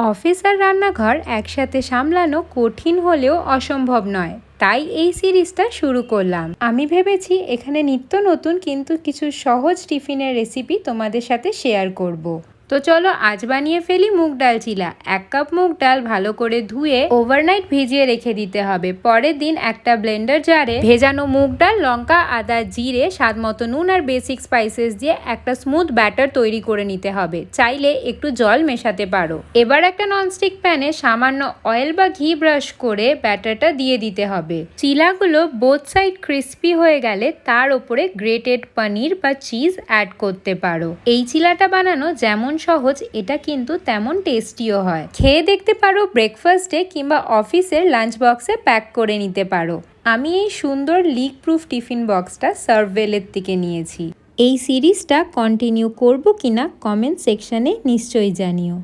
Office আর রান্নাঘর একসাথে সামলানো কঠিন হলেও অসম্ভব নয়, তাই এই সিরিজটা শুরু করলাম। আমি ভেবেছি এখানে নিত্য নতুন কিন্তু কিছু সহজ টিফিনের রেসিপি তোমাদের সাথে শেয়ার করব। তো চলো আজ বানিয়ে ফেলি মুগ ডাল চিলা। 1 কাপ মুগ ডাল ভালো করে ধুয়ে ওভারনাইট ভিজিয়ে রেখে দিতে হবে। পরের দিন একটা ব্লেন্ডার জারে ভেজানো মুগ ডাল, লঙ্কা, আদা, জিরে, স্বাদ মতো নুন আর বেসিক স্পাইসেস দিয়ে একটা স্মুথ ব্যাটার তৈরি করে নিতে হবে। চাইলে একটু জল মেশাতে পারো। এবার একটা ননস্টিক প্যানে সামান্য অয়েল বা ঘি ব্রাশ করে ব্যাটারটা দিয়ে দিতে হবে। চিলাগুলো বোথ সাইড ক্রিস্পি হয়ে গেলে তার উপরে গ্রেটেড পনির বা চিজ অ্যাড করতে পারো। এই চিলাটা বানানো যেমন সহজ, এটা কিন্তু তেমন টেস্টিও হয়। খেয়ে দেখতে পারো, ব্রেকফাস্টে কিংবা অফিসের লাঞ্চ বক্সে প্যাক করে নিতে পারো। আমি এই সুন্দর লিক প্রুফ টিফিন বক্সটা সার্ভওয়েলের থেকে নিয়েছি। এই সিরিজটা কন্টিনিউ করব কিনা কমেন্ট সেকশনে নিশ্চয়ই জানিও।